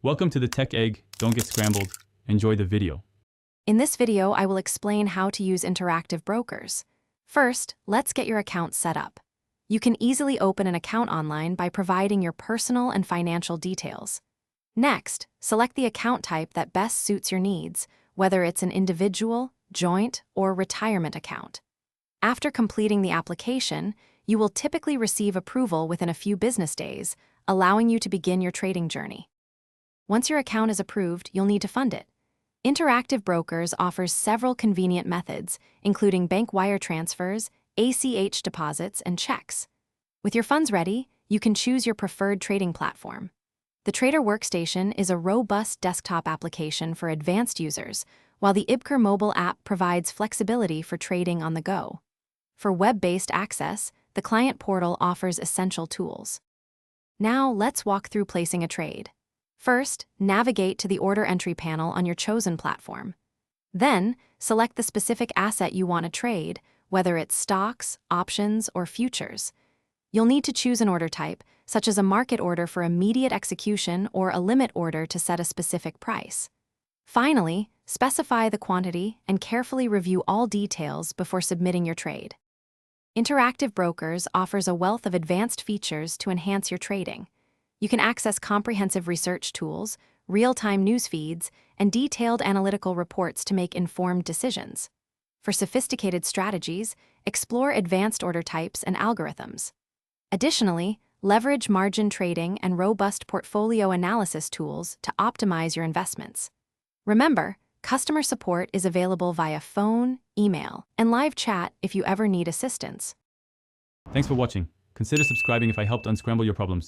Welcome to the Tech Egg. Don't get scrambled. Enjoy the video. In this video, I will explain how to use interactive brokers. First, let's get your account set up. You can easily open an account online by providing your personal and financial details. Next, select the account type that best suits your needs, whether it's an individual, joint, or retirement account. After completing the application, you will typically receive approval within a few business days, allowing you to begin your trading journey. Once your account is approved, you'll need to fund it. Interactive Brokers offers several convenient methods, including bank wire transfers, ACH deposits, and checks. With your funds ready, you can choose your preferred trading platform. The Trader Workstation is a robust desktop application for advanced users, while the IBKR mobile app provides flexibility for trading on the go. For web-based access, the client portal offers essential tools. Now, let's walk through placing a trade. First, navigate to the order entry panel on your chosen platform. Then, select the specific asset you want to trade, whether it's stocks, options, or futures. You'll need to choose an order type, such as a market order for immediate execution or a limit order to set a specific price. Finally, specify the quantity and carefully review all details before submitting your trade. Interactive Brokers offers a wealth of advanced features to enhance your trading. You can access comprehensive research tools, real-time news feeds, and detailed analytical reports to make informed decisions. For sophisticated strategies, explore advanced order types and algorithms. Additionally, leverage margin trading and robust portfolio analysis tools to optimize your investments. Remember, customer support is available via phone, email, and live chat if you ever need assistance. Thanks for watching. Consider subscribing if I helped unscramble your problems.